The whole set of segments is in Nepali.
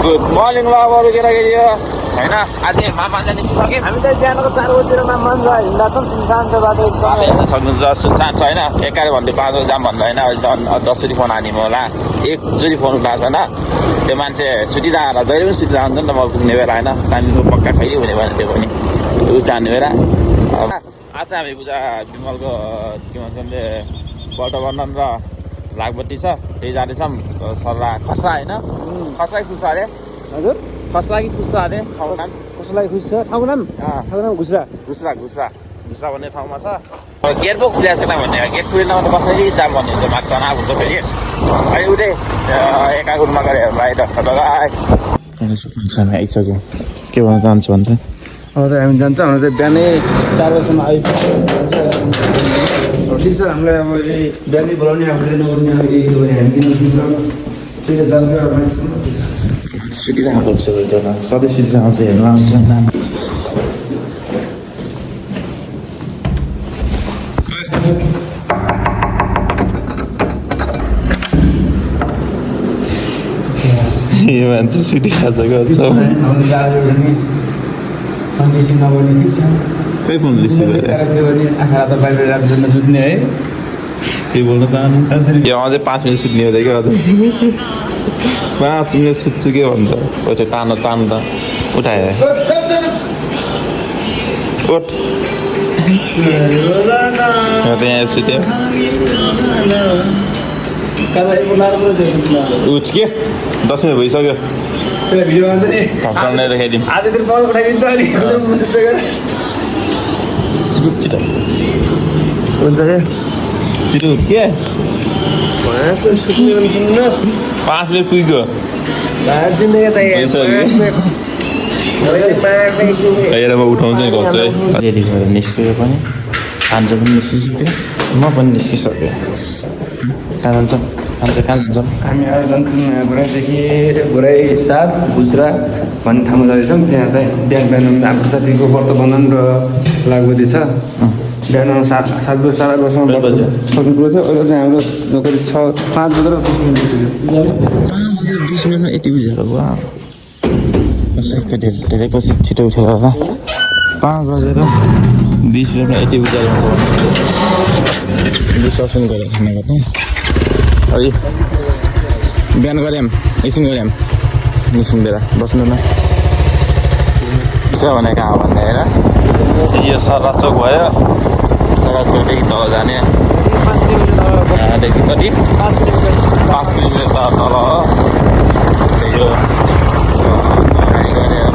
गुड मर्निङ लभहरू केटाकेटी होइन आज मामा जाने निस्किसक्यो हामी चाहिँ बिहानको 4 बजीतिरमा मन छ हिँड्दा त सुनसान छ बाटो एकदम हेर्न सक्नुहुन्छ सुनसान छ होइन 11 घन्टे 5 बजी जाम भन्दा होइन अहिले 10 चोटि फोन हानिम होला एकचोटि फोन उठाएको छैन त्यो मान्छे सुतिँदा होला जहिले पनि सुतिँदा हुन्छ नि त म पुग्ने बेला होइन टाइमको पक्का कहिले हुने भएन त्यो पनि ऊ जाने बेला आज हामी पूजा विमलको के भन्छ भने बटबन्धन र लागबत्ती छ त्यही जाँदैछौँ सर्ला खस्रा होइन खस्रा कि खुस्रा अरे हजुर खस्रा कि खुस्रा अरे ठाउँ नाम कसैलाई खुसी छ ठाउँको नाम घुस्रा घुस्रा घुस्रा घुस्रा भन्ने ठाउँमा छ गेट पो खुलिएको छैन भन्ने गेट खुलेन भने कसरी जाम भन्ने हुन्छ माथि तनाव हुन्छ फेरि अहिले उठे एकाकुरमा गएर हेर्नु आइसक्यो के भन्न चाहन्छु भन्छ अब चाहिँ हामी जान्छ हाम्रो चाहिँ बिहानै 4 बजीसम्म ठिक छ हामीलाई अब बिहानै बोलाउने अब नगर्ने सुतिरहेको हुन्छ सधैँ सुतिरहेको आउँछ हेर्नु आउँछ यो मान्छे सुतिरहेको गर्छ रिसिभ नगर्ने ठिक छ खै फोन रिसिभ भने आँखा त बाहिर राख्दैन सुत्ने है के बोल्न चाहनुहुन्छ यो अझै 5 मिनट सुत्ने हो कि अझै 5 मिनट सुत्छु के भन्छ त्यो तान्नु त उठायो उठ यहाँ सुत्यो उठ के 10 मिनट भइसक्यो भिडियो गर्छ नि थम्सनले देखाइदिउँ आज चाहिँ कल उठाइदिन्छ अनि छिटो हुन्छ रे छिटो के 5 मिनट पुग्यो हेर म उठाउँछु नि गर्छु है रेडी भयो निस्क्यो पनि खान्छ पनि निस्किसक्यो म पनि निस्किसक्यो कहाँ जान्छ कहाँ जान्छ हामी आज जान्छौँ घुराइदेखि घुराइ 7 घुस्रा भन्ने ठाउँमा जाँदैछौँ त्यहाँ चाहिँ बिहान बिहान हाम्रो साथीको व्रतबन्धन र लागबत्ती छ बिहान 7 बजी 7 बजीसम्म सक्नुपर्छ थियो अहिले चाहिँ हाम्रो कति 5 बजेर 20 मिनटमा यति बुझेर वा कसैको धेरै पछि छिटो उठेर होला 5 बजेर 20 मिनटमा यति बुझेर सस्पेन्ड गरेर खाना गर्छौँ है बिहान गऱ्यौँ एकछिन गऱ्यौँ निस्किँदैन बस्नु न यसो भने कहाँ भन्ने होइन यो सरा चोक भयो सरा चोकदेखि तल जाने यहाँदेखि कति 5 किलोमिटर तल हो त्यही हो गाडी गरेर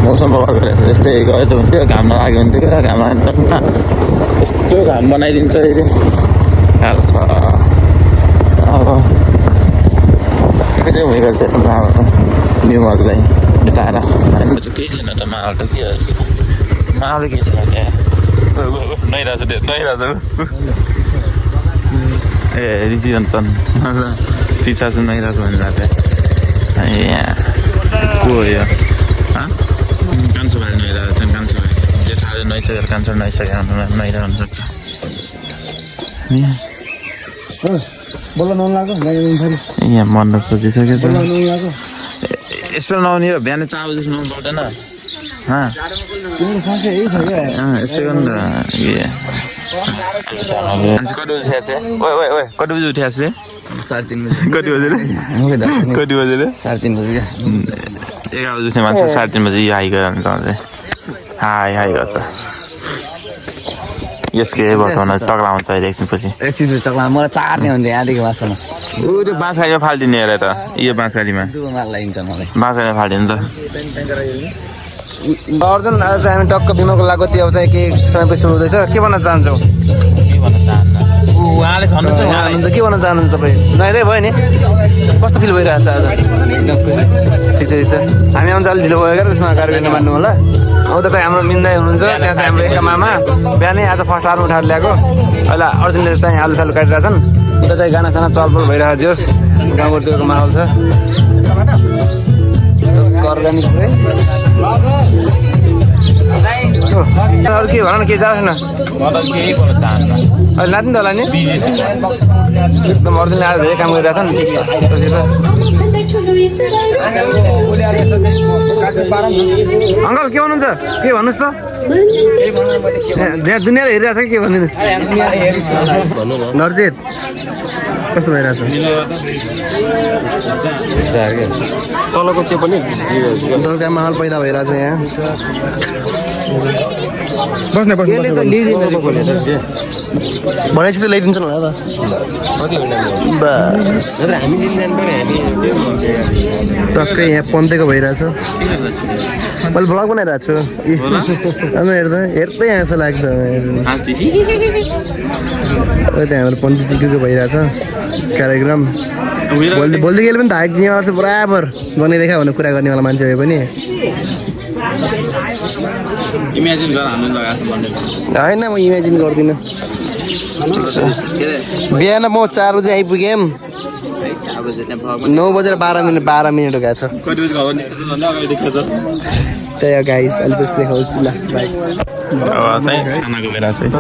मौसम प्रभाव गरेर यस्तै गयो त हुन्थ्यो घाम नलाग्यो हुन्थ्यो घाम लाग्यो चट्ना यस्तो घाम बनाइदिन्छ अहिले गाह्रो छ अब चाहिँ उयो गर्थ्यो न्युहरूलाई बिताएर केही छैन त माहौल त के माहौल के छैन त्यहाँ नैरहेछ ए रिसिभन्छन् पिछा चाहिँ नैरहेछ भनेर यहाँ को हो यो कान्छो भाइ नैरहेको छन् कान्छो भाइ जेठाले नुहाइसकेर कान्छो नुहाइसकेर नैरहेको हुनसक्छ बोल्न नलाग्यो यहाँ मर्न सोचिसक्यो त यस्तो नआउने हो बिहान 4 बजी नुहाउनु पर्दैन समस्या यही छ क्या यस्तै गर्नु त मान्छे कति बजी उठेको थिएँ ओए कति बजी उठेको थिएँ 3:30 कति बजेर 3:30 बजी क्या 11 बजी उठ्ने मान्छे 3:30 बजी हाई गरेर चाहिँ हाई गर्छ यसके बताउन टक्ला हुन्छ अहिले एकछिनपछि एकछिन टक्ला मलाई चार्ने हुन्छ यहाँदेखि मासम्म ऊ त्यो बाँसगाडीमा फालिदिने हेर त यो बाँसगाडीमा लाग्छ मलाई बाँसगाडीमा फालिदिनु त अर्जुन आज चाहिँ हामी टक्क विमलको लागत अब चाहिँ केही समयपछि सुरु हुँदैछ के भन्न चाहन्छौ के भन्न चाहन्छ उहाँले भन्नुहुन्छ के भन्न चाहनुहुन्छ तपाईँ नयाँ भयो नि कस्तो फिल भइरहेछ आज एकदम ठिक छ हामी आउँछ अलिक ढिलो भयो क्या त्यसमा कार्यक्रम मान्नु होला उता चाहिँ हाम्रो मिन्दै हुनुहुन्छ त्यहाँ चाहिँ हाम्रो एका मामा बिहानै आज फर्स्ट आवर उठाएर ल्याएको अहिले अर्जुनले चाहिँ आलु सालु काटिरहेछन् उता चाहिँ गानासाना चलपल भइरहेको जोस् गाउँघरतिरको माहौल छ अर्ग्यानिक बाटो अरू के भन न के जाओस् न मलाई केही गर्न चाहन्न अहिले नाति त होला नि बिजी छु एकदम अर्जुन आज धेरै काम गरिरहेछ नि अङ्कल के भन्नुहुन्छ के भन्नुहोस् त दुनियाँले हेरिरहेछ कि के भनिदिनुहोस् नर्जित कस्तो भइरहेछ तलको त्यो पनि दर्गा माहौल पैदा भइरहेछ यहाँ बस्ने भनेपछि त ल्याइदिन्छ होला त बस हामी जिन जानु पर्यो हामी टक्कै यहाँ पन्तेको भइरहेछ मैले भ्लग बनाइरहेको छु हेर्दा हेर्दै यहाँ जस्तो लाग्छ त्यहाँ हाम्रो पन्तीको भइरहेछ कार्यक्रम भोलिदेखि पनि त हाइट यहाँ चाहिँ बराबर बनाइदेखा भनेर कुरा गर्नेवाला मान्छे भए पनि इमेजिन गर हामी लगाएको होइन म इमेजिन गर्दिनँ ठिक छ बिहान म 4 बजे आइपुगेँ 9 बजेर 12 मिनट गएको छ त्यही हो गाइस अहिले त्यस्तो देखाउँछु ल बाई अब चाहिँ खानाको बेला चाहिँ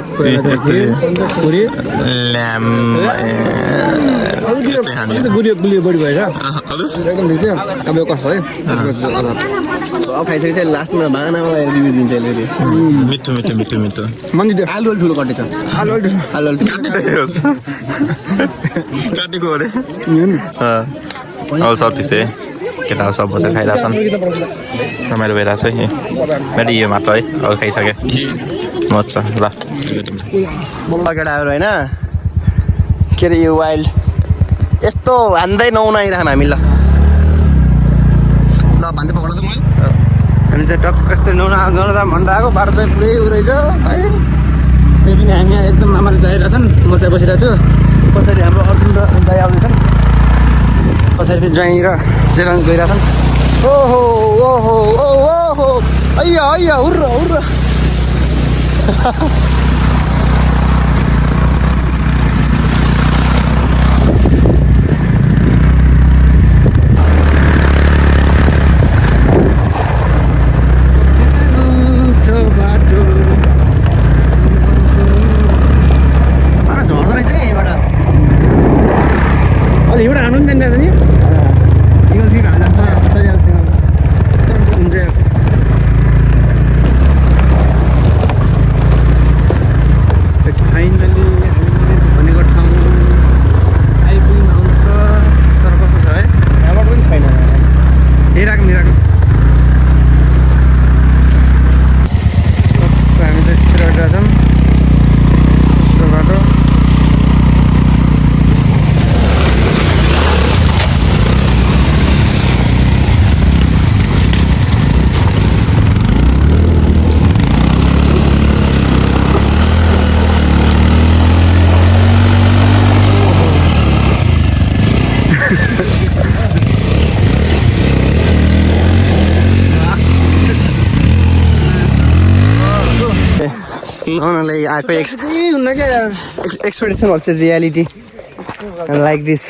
ल्याम गुलियो बढी भएर एकदम ठिक थियो अब यो कस्तो है अब खाइसकेपछि लास्टमा बानामा रिभ्यू दिन्छ अहिले मिठो मिठो मिठो मिठो मन्दिर आलु अलि ठुलो कटेछ आलु काटेको अरे अब सब ठिक छ है केटाहरू सब बसेर खाइरहेछन् रमाइलो भइरहेछ है मैले यो मात्र है अरू खाइसकेँ मजा ल केटाहरू होइन के अरे यो वाइल्ड यस्तो हान्दै नहुनाइरहँ हामी ल भन्छ पक्ड त मैले हामी चाहिँ टक्क यस्तो नुहाउँदा भन्दा आएको बाटो चाहिँ पुरै उ रहेछ है त्यही पनि हामी यहाँ एकदम आमाले चाहिरहेछन् म चाहिँ बसिरहेको छु पछाडि हाम्रो अर्जुन र दाइ आउँदैछन् पछाडि फेरि ज्वाइँ र जेलाङ गइरहेछन् ओहो ओहो ओहो अಯ್या अಯ್या हुर्र हुर्र एउटा हान्नु नि जान्छ नि सिङ्गल सिङ्गल हाल्छ चलिहाल्छ सिङ्गल हुन्छ फाइनली भनेको ठाउँ आइपुग्नु आउनु छ तर कस्तो छ है यहाँबाट पनि छैन हेराको मिराको हामी चाहिँ छिटो छौँ बाटो उनीहरूलाई आएको expectation versus reality like this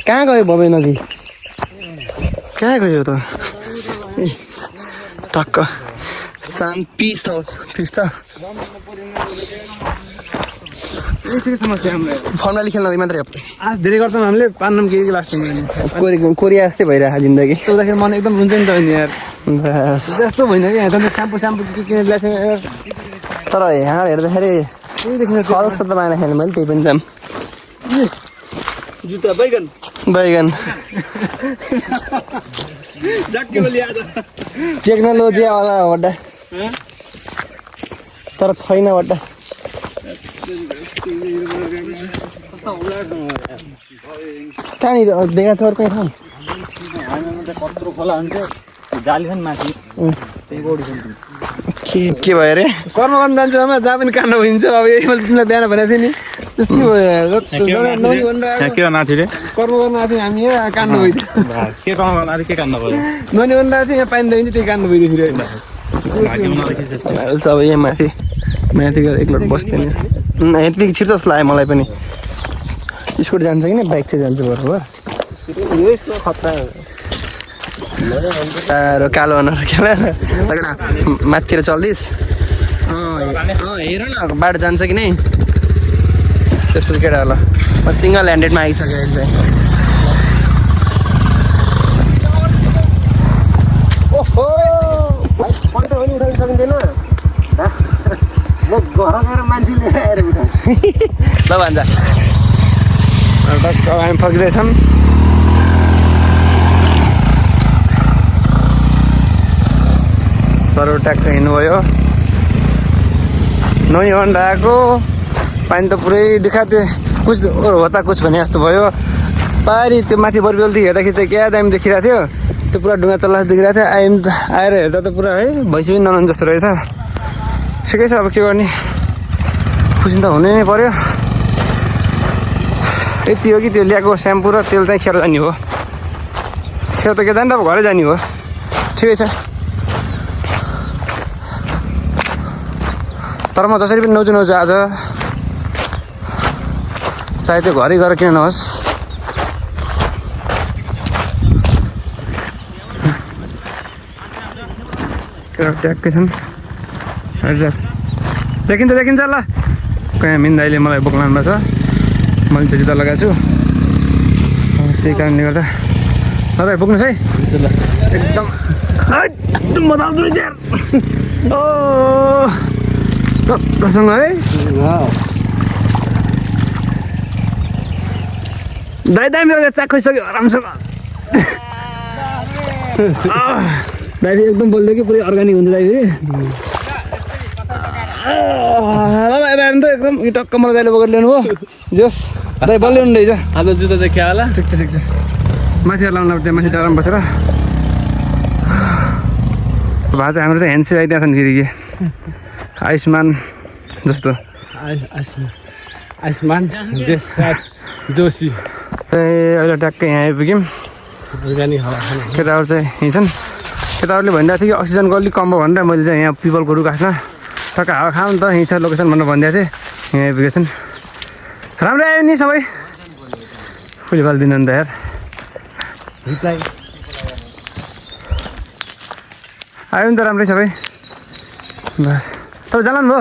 कहाँ गयो बबे नदी कहाँ गयो त टक्क शान्त पिस छ त समस्या हाम्रो फर्मली खेल्न मात्रै हो आज धेरै गर्छौँ हामीले पार्नु के लास्टमा कोरिया जस्तै भइरहेको जिन्दगी यस्तो मन एकदम हुन्छ नि त नि यार बस जस्तो होइन कि यहाँ त स्याम्पू के किनेर ल्याएको थिएँ यार तर यहाँ हेर्दाखेरि खरस त माने खेल्नु मैले त्यही पनि जाम जुत्ता बैगन बैगन टेक्नोलोजी वाला वड्डा तर छैन वड्डा कहाँनिर देखा छ अर्कै ठाउँ कत्रो खोला हुन्छ जाली छ नि माथि त्यही बढी के भयो अरे कर्म गर्नु जान्छु आमा जहाँ पनि काण्ड भइन्छ अब यही मैले तिमीलाई बिहान भनेको थिएँ नि त्यस्तै भयो के गर्न आएको थियो कर्म गर्न आएको थियौँ हामी यहाँ काण्ड भइदियो के काम गर्न के कान्न भयो ननी बन्न आएको थियो यहाँ पानी दिन्छ त्यही काण्ड भइदियो फेरि अब यहाँ माथि गएर एकलोट बस्दैन यति छिर्छ जस्तो लाग्यो मलाई पनि स्कुटी जान्छ कि बाइक चाहिँ जान्छ बरोबर यस्तो खतरा साह्रो कालो अनुहार खेला माथितिर चल्दैछ हेर न बाटो जान्छ कि नै त्यसपछि केटाहरूलाई म सिङ्गल ह्यान्डेडमा आइसकेँ अहिले चाहिँ ओहो पल्टो पनि उठाउन सकिँदैन म घर गएर मान्छे ल्याएर उठाउँ ल भन्छ हामी फर्किँदैछौँ सरो ट्याक्क हिँड्नुभयो नुहाइ हन्डा आएको पानी त पुरै देखाएको थियो कुछ होता कुछ भने जस्तो भयो पारी त्यो माथि बरबेलदेखि हेर्दाखेरि चाहिँ क्या दामी देखिरहेको थियो त्यो पुरा ढुङ्गा चल्ला देखिरहेको थियो आएर हेर्दा त पुरा है भैँसी पनि ननाउनु जस्तो रहेछ ठिकै छ अब के गर्ने खुसी त हुनै नै पर्यो यति हो कि त्यो ल्याएको स्याम्पू र तेल चाहिँ खेर जाने हो खेर त के जाने अब घरै जाने हो ठिकै छ तर म जसरी पनि नौजु आज चाहे त्यो घरै गएर किन नहोस् ट्याक्कै छन् देखिन्छ ल कहाँ मिन्दाइले मलाई बोक्न लानुभएको छ मैले चाहिँ जुत्ता लगाएको छु त्यही कारणले गर्दा तपाईँ पुग्नुहोस् है एकदम मजा आउँदो रहेछ सँग है दाइ दामी चाक खोइसक्यो राम्रोसँग दाइ एकदम बोल्दै कि पुरै अर्ग्यानिक हुन्छ दाइ फेरि त एकदम टक्क मलाई दाइले बोकेर ल्याउनु हो जोस् दाइ बलिउनु रहेछ आज जुत्ता चाहिँ क्या होला ठिक छ माथि लाउनु त्यहाँ माथि डाँडामा बसेर भए चाहिँ हाम्रो चाहिँ ह्यान्डसेप आइदिएको छ नि फेरि के आयुष्मान जस्तो आयुष्मान देशराज जोशी अहिले ट्याक्कै यहाँ आइपुग्यौँ केटाहरू चाहिँ हिँड्छन् केटाहरूले भनिरहेको थियो कि अक्सिजनको अलिक कम भयो भनेर मैले चाहिँ यहाँ पिपलको रुख गाछमा टक्क हावा खाऊँ त हिँड्छ लोकेसन भनेर भनिदिएको थिएँ यहाँ आइपुगेछन् राम्रै आयो नि सबै फुली फालिदिनु नि त यार आयो नि त राम्रै सबै बस तपाईँ जानु भयो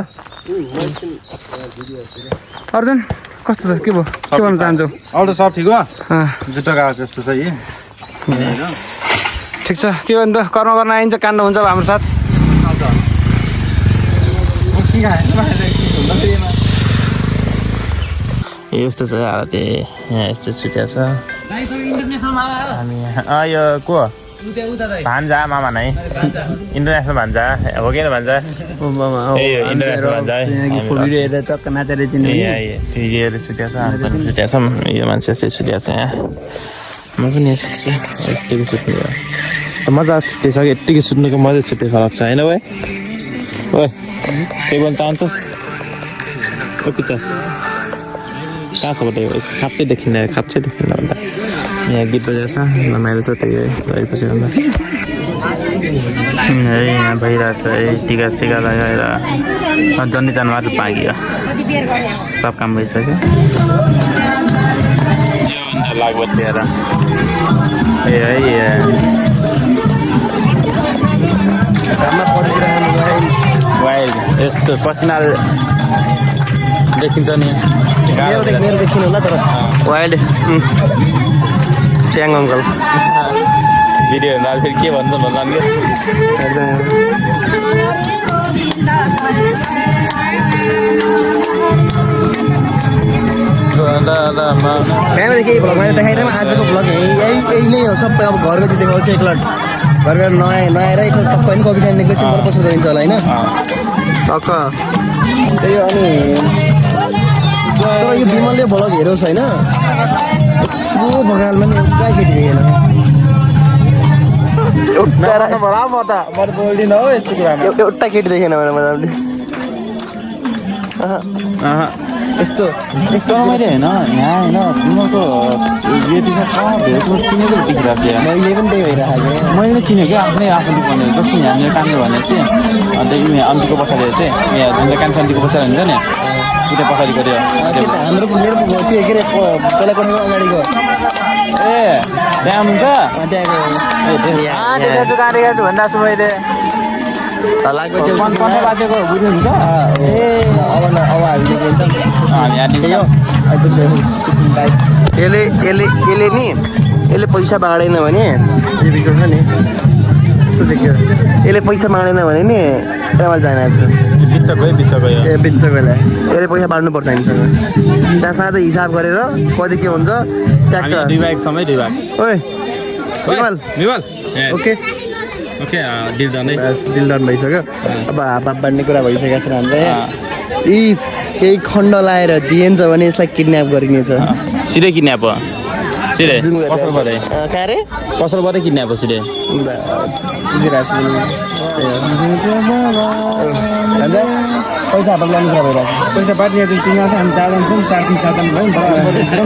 अर्जुन कस्तो छ के भयो के भन्न चाहन्छौ अरू सब ठिक हो जुत्ता गएको जस्तो छ यी ठिक छ के हो नि त कर्म गर्न आइन्छ काण्ड हुन्छ अब हाम्रो साथ यस्तो छ हालत यहाँ यस्तो छुट्या छ हामी यो को भान्जा मामा नै इन्टरनेसनल भान्जा हो कि भान्जा इन्टरनेसनल भान्जा भिडियोहरू छुट्या छ हामी पनि छुट्या छौँ यो मान्छे यस्तै छुट्या छ यहाँ म पनि यत्तिकै सुत्ने मजा छुट्टिसक्यो यत्तिकै सुत्नुको मजा छुट्टै फरक छ होइन भाइ ओ के भन्न चाहन्छस् ओके छ कहाँ छ बटे खाप्चै देखिँदैन भन्दा यहाँ गीत बजाएको छ रमाइलो छ त्यही गएपछि भन्दा है यहाँ भइरहेछ है टिका सिका लगाएर जन्नी जनावर पागियो सब काम भइसक्यो लाग्छ लिएर ए है वाइल्ड यस्तो पसिना देखिन्छ नि मेरो देखिनु होला तर वाइल्ड च्याङ अङ्कल भिडियो हेर्दा फेरि के भन्छ भन्दा बिहानदेखि केही भ्लगमा देखाइदिएँ आजको भ्लग यही नै हो सबै अब घरको चाहिँ देखाउँछ एकलट घर गएर नआएर एकलट टक्क होइन कफी खाने एकछिन मलाई पस्नु दिन्छ होला होइन टक्क त्यही हो अनि तर यो विमलले भ्लग हेरोस् होइन बगालमा नि एउटा केटी देखेन एउटा केटी देखेन मैले यस्तो यस्तो मैले होइन यहाँ होइन विमलको चिनेको देखिरहेको थिएँ मैले पनि त्यही भइरहेको मैले चिनेको आफ्नै आफन्ती भने जस्तो यहाँनिर कामले भने चाहिँ अन्त यहाँ अन्तिको पछाडि चाहिँ यहाँ जुन चाहिँ कान्छ अन्तिको पछाडि हुन्छ नि त्यो पछाडि गऱ्यो हाम्रो मेरो के अरे पहिला कोठाको अगाडिको ए त्यहाँ हुनुहुन्छ देखाएको कहाँ देखाएको छु भन्दा छु मैले कन्ठ बाजेको बुझ्नुहुन्छ यसले पैसा बाँडेन भने भिडियो छ नि यस्तो देखियो यसले पैसा बाँडेन भने नि ट्राभल जानेको छु बिचको बिचकोलाई यसले पैसा बाँड्नु पर्छ हामीसँग त्यहाँ साँझै हिसाब गरेर कति के हुन्छ ट्याक्टर दुई बाइक समय दुई बाइक ओए विमल ओके डिल जाँदै डिल डन भइसक्यो अब हाफ बाँड्ने कुरा भइसकेको छ हाम्रो यी केही खण्ड लाएर दिइन्छ भने यसलाई किडन्याप गरिनेछ सिधै किड्न्याप हो सिधै पसलबाटै कहाँ रे पसलबाटै किड्न्याप हो सिधै पैसा हातमा लाने कुरा भइरहेको पैसा बाँड्ने 3 जना छ हामी 4 जना छौँ 4 3 7 जना भयो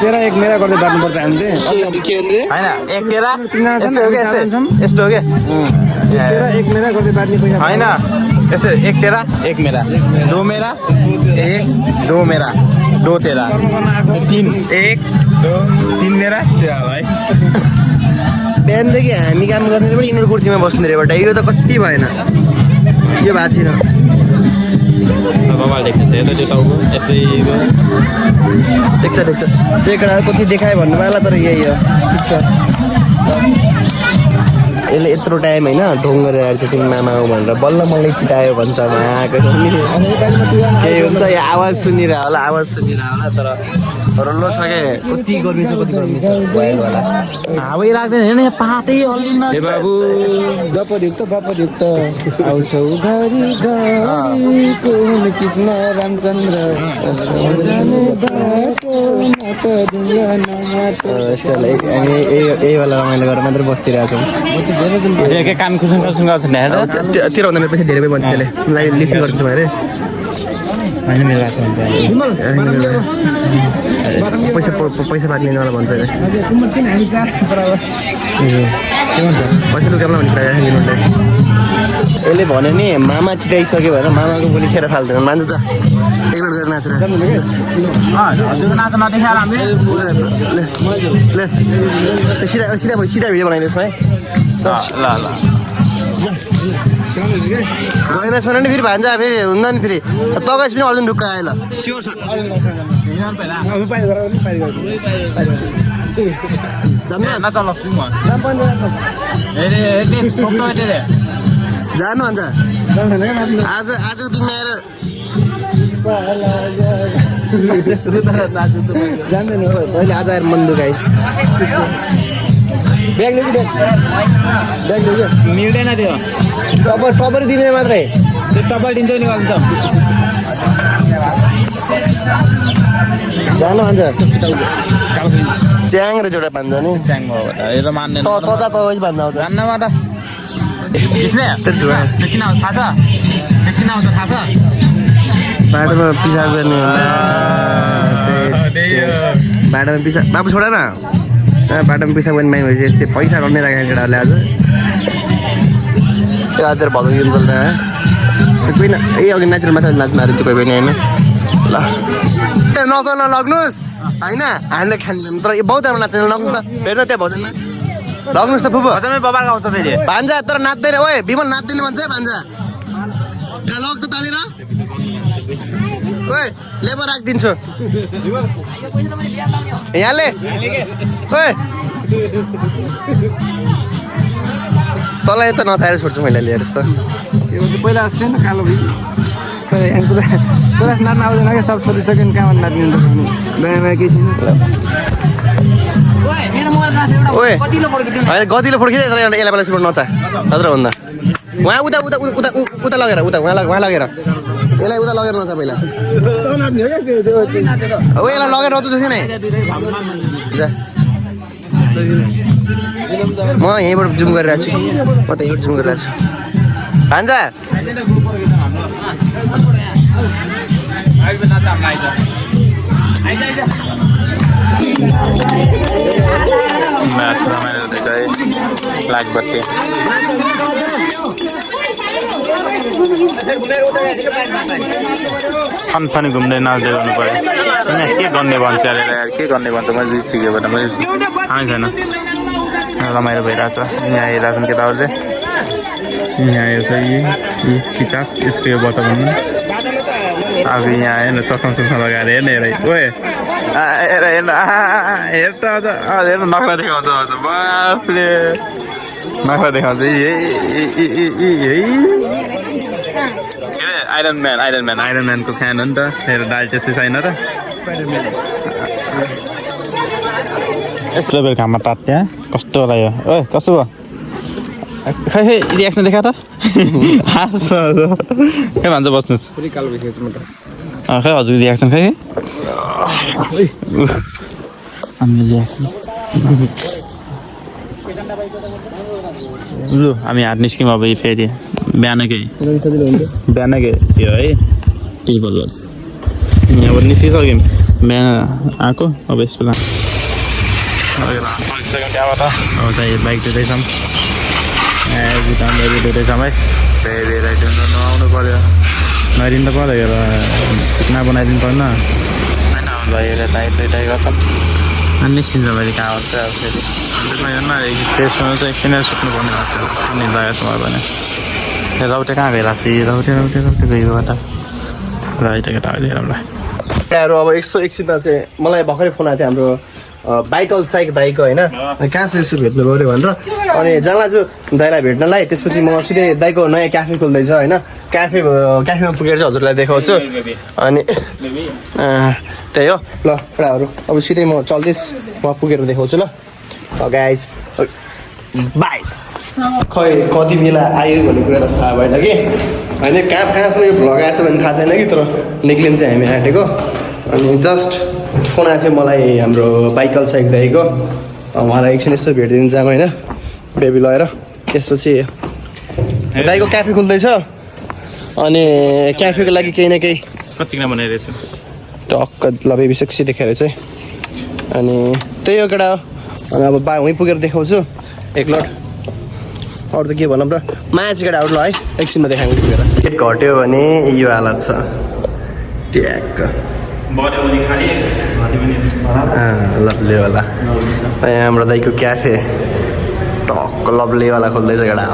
तेरा एक मेरा गर्दै बाँड्नुपर्छ हामी चाहिँ होइन एक तेरा यस्तो हो यस्तो हो क्या तेरा एक मेरा गर्दै बाँड्ने पैसा होइन यसो एक तेरा एक मेरा दो मेरा एक दो मेरा दो तेरा 3 1 2 3 मेरा तेरा भाइ बिहानदेखि हामी काम गर्ने पनि यिनीहरू कुर्सीमा बस्ने रे यो त कति भएन यो भएको छैन मोबाइल देख्छ यता त्यो टाउको यतै देख्छ त्यो केटाहरू कति देखायो भन्नु मलाई तर यही हो ठिक छ यसले यत्रो टाइम होइन ढोङ गरेर आएर चाहिँ तिमी मामा हो भनेर बल्ल मल्लै चितायो भन्छ माको केही हुन्छ यो आवाज सुनिरह होला तर रल्लो छ के कति गर्मी छ भयो होला हावै लाग्दैन होइन पाटै हल्लिन ए बाबु बापरयुक्त आउँछौ घरि घरि कुन कृष्ण रामचन्द्र यही वाला रमाइलो गरेर मात्रै बसिरहेछौँ के कान खुसुङ छ तेरो भन्दा पैसा धेरै भन्छ त्यसले मलाई लिफ्ट गर्नु भयो अरे होइन मेरो आशा हुन्छ पैसा बाँड्नेवाला भन्छ अरे के भन्छ पैसा लुकाउला भन्ने कुरा लिनुलाई यसले भन्यो नि मामा चिताइसक्यो भने मामाको बोली खेर फाल्दैन मान्छु त एकपल्ट गरेर नाचेर ल सिधा भिडियो बनाइदिनुहोस् है ल गएनस् भने नि फेरि भान्जा फेरि हुँदैन नि फेरि तपाईँ पनि अर्जुन ढुक्क आयो ल जानु भन्छ आजको दिनमा आएर जान्दैन तैँले आज आएर मन दुखाइस् ब्याग ल्याउ मिल्दैन त्यो टपर दिने मात्रै त्यो टपल दिन्छ नि भन्छ जानु भन्छ च्याङ र जोडा पान्छ नि च्याङ भयो यो त मान्दैन त भान्जा आउँछ जान्नबाट किन आउँछ थाहा छ किन आउँछ थाहा छ बाटोमा पिसाब गर्ने बाटोमा पिसाब बाबु छोड न बाटोमा पिसाब गर्ने माइ भएपछि यस्तै पैसा गर्ने राखेको केटाहरूले आज त्यो आज भएको गेम चल्छ कोही न अघि नाचेर माथि नाच्नुहरू चाहिँ कोही पनि होइन ल नचाउन लग्नुहोस् होइन हामीले खाने तर बहुत राम्रो नाच्दैन लग्नुहोस् त हेर्नु त्यहाँ भजन लग्नुहोस् त फुपू बबाल आउँछ फेरि भान्जा तर नाच्दैन ओए विमल नाच्दैन भन्छ है भान्जा लग त तानेर ओए लेबर राखिदिन्छु यहाँले ओए तँलाई त नचाहेर छोड्छु मैले लिएर जस्तो यो पहिला छैन कालो पुरा नाच्न आउँदैन क्या सब सोधिसक्यो कहाँबाट नाच्ने हुन्छ बिहामा केही छैन ओए होइन गतिलो फोड्किँदै तर यसलाई बेला सुट नचा खतरा भन्दा उहाँ उता लगेर उहाँ लगेर यसलाई उता लगेर नचा पहिला ओ यसलाई लगेर नचु छैन म यहीँबाट जुम गरिरहेको छु म त यहीँबाट जुम गरिरहेको छु भान्जा म्याच रमाइलो हुँदैछ है ब्ल्याक बत्ती फन घुम्दै नाच्दै गर्नु पऱ्यो यहाँ के गर्ने भन्छ अरे यार के गर्ने भन्छ मैले सिकेबाट मैले आएको छैन रमाइलो भइरहेछ यहाँ आइरहेको छन् केटाहरूले यहाँ आएको छ यी 50 यसको यो बट भन्नु अब यहाँ हेर्न चस्मा लगाएर हेर्ने ओए हेर्न हेर त हेर्न नखरा देखाउँछ बाफले नखरा देखाउँछ आइरन म्यानको फ्यान हो नि त हेर दाल त्यस्तै छैन र यस्तो बेर घाममा तात्या कस्तो लाग्यो ओ कस्तो भयो खै रियाक्सन देखा त के भन्छ बस्नुहोस् खै हजुर रियाक्सन खै लु हामी हात निस्क्यौँ अब फेरि बिहानकै यो है टेबल यहाँबाट निस्किसक्यौँ बिहान आएको अब यस बेला त्यहाँबाट अब चाहिँ बाइक दिँदैछौँ जुत्ताहरू दिँदैछौँ है फेरि नआउनु पऱ्यो नरिनु त पऱ्यो र नबनाइदिनु पर्दैन होइन भाइहरू टाइ गर्छौँ अनि निस्किन्छ मैले कहाँ हुन्छ अब फेरि फ्रेस हुनु चाहिँ एकछिन सुत्नु पर्ने लाग्छ अनि लागेको समय भने राउटे कहाँ गइरहेको छ राउटे गइबाट र यता केटाहरूले हेरौँला अब यस्तो एकछिनमा चाहिँ मलाई भर्खरै फोन आएको थियो हाम्रो बाइकल साइक दाइको होइन कहाँ छ यसो भेट्नु पऱ्यो भनेर अनि जान्लाजु दाइलाई भेट्नलाई त्यसपछि म सिधै दाइको नयाँ क्याफे खोल्दैछ होइन क्याफेमा पुगेर चाहिँ हजुरलाई देखाउँछु अनि त्यही हो ल केटाहरू अब सिधै म चल्दैछ म पुगेर देखाउँछु ल गाइज बाई खै कति बेला आयो भन्ने कुरा त थाहा भएन कि होइन कहाँसम्म यो भ्लग आएछ भने थाहा छैन कि तर निक्लिनु चाहिँ हामी आँटेको अनि जस्ट फोन आएको थियो मलाई हाम्रो बाइकल साइक दाइको उहाँलाई एकछिन यस्तो भेटिदिनु जाऊँ होइन बेबी लगेर त्यसपछि दाइको क्याफे खुल्दैछ अनि क्याफेको लागि केही न केही कतिजना बनाइरहेछु टक्क ल बेबी सेक्सी देखाएर चाहिँ अनि त्यही हो केटा हो अनि अब वहीँ पुगेर देखाउँछु एकलट अरू त के भनौँ र माया चाहिँ केटाहरू ल है एकछिनमा देखाएको पुगेर एक घट्यो भने यो हालत छ ट्याक्क लभलीवाला यहाँ हाम्रो दाइको क्याफे टक्क लभलीवाला खोल्दैछ केटा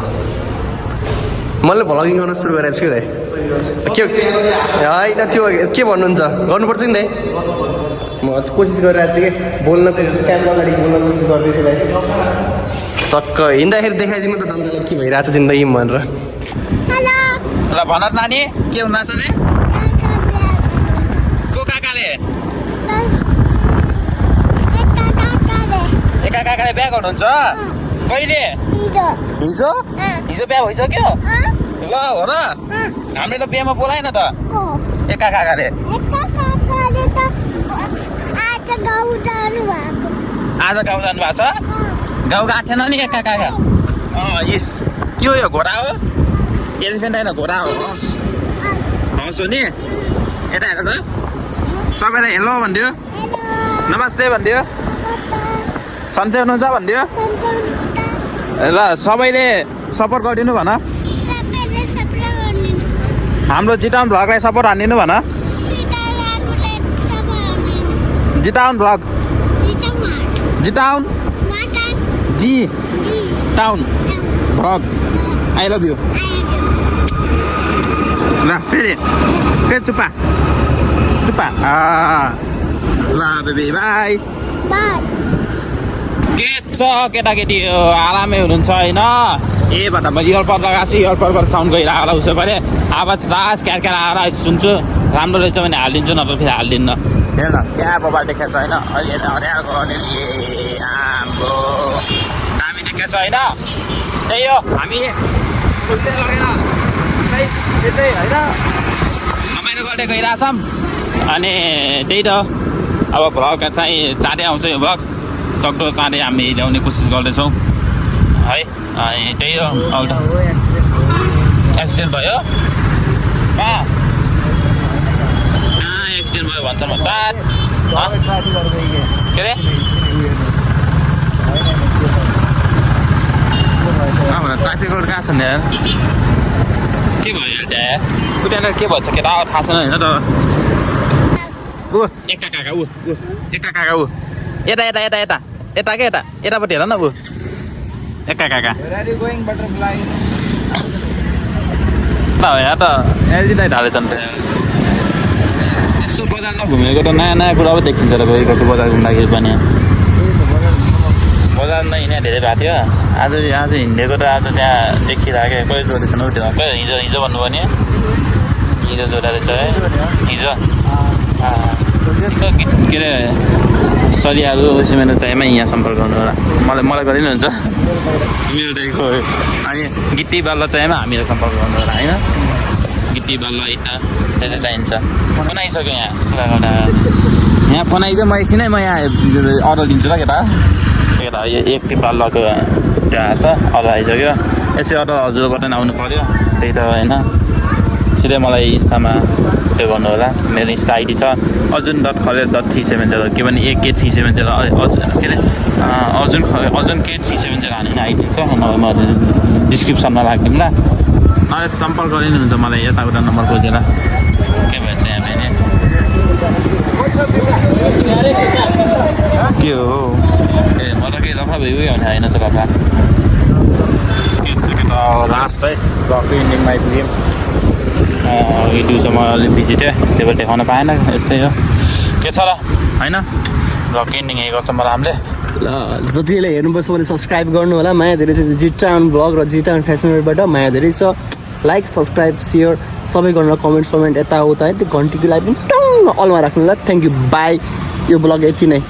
मैले भ्लगिङ गर्न सुरु गरेको छु दाइ के होइन त्यो के भन्नुहुन्छ गर्नुपर्छ नि दाइ म कोसिस गरिरहेको छु कि बोल्न कोसिस क्यामेरा अगाडि बोल्न कोसिस गर्दैछु दाइ टक्क हिँड्दाखेरि देखाइदिनु त जनतालाई के भइरहेको छ जिन्दगीमा भनेर ल भन नानी के हुन छ को काकाले एका काकाले बिहा गर्नुहुन्छ कहिले हिजो बिहा भइसक्यो ल हो र हामीले त बिहामा बोलाएन त एका काकाले आज गाउँ जानु भएको छ गाउँ आँटेन नि एका काका यस के हो यो घोडा हो एलिफेन्ट होइन घोडा हो हस् हो नि यता हेर त सबैलाई हेलो भनिदियो नमस्ते भनिदियो सन्चै हुनुहुन्छ भनिदियो ल सबैले सपोर्ट गरिदिनु भन हाम्रो जिटाउन भ्लगलाई सपोर्ट हानिदिनु भन जिटाउन भ्लग जिटाउन जी टाउन भ्लग आई लभ यु ल फेरि चुप्पा ल बेबी बाई के छ केटाकेटी आरामै हुनुहुन्छ होइन ए भन्दा मैले इयरपड लगाएको छु इयरपडबाट साउन्ड गइरहेको होला उसो पऱ्यो आवाज रास क्यार आएर सुन्छु राम्रो रहेछ भने हालिदिन्छु नत्र फेरि हालिदिन्न हेर न क्या बबाल देखाएको छ होइन अहिले हरियाल गर्ने आम्बो दामी देखाएको छ होइन त्यही हो हामी लगेर त्यतै होइन रमाइलो गर्दै गइरहेछौँ अनि त्यही त अब भ्लग चाहिँ चाँडै आउँछ यो भ्लग सक्दो चाँडै हामी ल्याउने कोसिस गर्दैछौँ है अनि त्यही हो अब एक्सिडेन्ट भयो कहाँ एक्सिडेन्ट भयो भन्छ म के अरे ट्राफिक रोड कहाँ छ नि के भयो त्यहाँ त्यहाँनिर के भन्छ केटा थाहा छैन होइन त ऊ एका काका ऊ एका काका ऊ यता यता यता यता यता के यता यतापट्टि हेर न ऊ एका काका यहाँ त एलजी लाइट हालेछन् त यसो बजारमा घुमेको त नयाँ नयाँ कुरा पो देखिन्छ र गएको छु बजार घुम्दाखेरि पनि बजारमा हिँडेर धेरै भएको थियो आज हिँडेको त आज त्यहाँ देखिरहेको कहिले जोडेछन् उठ्यो कहिले हिजो भन्नुभयो नि हिजो जोडा रहेछ है हिजो के अरे सरियाहरू सिमेन्ट चाहिएमा यहाँ सम्पर्क गर्नु होला मलाई गरे नि हुन्छ मिल्दैको अनि गिट्टी बाल्ला चाहिएमा हामीलाई सम्पर्क गर्नु होला होइन गिट्टी बाल्ला इँटा त्यो चाहिँ चाहिन्छ बनाइसक्यो यहाँ कुरा गर्दा यहाँ बनाइदियो म एकछिनै म यहाँ अर्डर दिन्छु ल केटा एक टिप बाल्लाको त्यहाँ छ अर्डर आइसक्यो यसै अर्डर हजुरबाट आउनु पऱ्यो त्यही त होइन सिधै मलाई इन्स्टामा त्यो गर्नु होला मेरो इन्स्टा आइडी छ arjun.khaler.370 के भने AK 370 के अरे अर्जुन K 370 हानेर आइडी छ म डिस्क्रिप्सनमा राखिदिउँ ल नयाँ सम्पर्क गरिदिनुहुन्छ मलाई यताउता नम्बर खोजेर के भन्छ यहाँ पनि के हो ए म त केही लफा भयो भने होइन त लफा के छ कि त लास्ट है ब्लगको इन्डिङमा आइपुग्यौँ यो दिउँसोमा अलिक बिजी थियो त्यही भएर देखाउन पाएन यस्तै हो के छ र होइन ब्लग इन्डिङ यही गर्छ मलाई हामीले ल जतिले हेर्नुपर्छ भने सब्सक्राइब गर्नु होला माया धेरै छ जिटान ब्लग र जिटान फेसनबाट माया धेरै छ लाइक सब्सक्राइब सेयर सबै गर्न कमेन्ट यताउता है त्यो घन्टीको लागि पनि टङ्ग अलमा राख्नु होला थ्याङ्क यू बाई यो ब्लग यति नै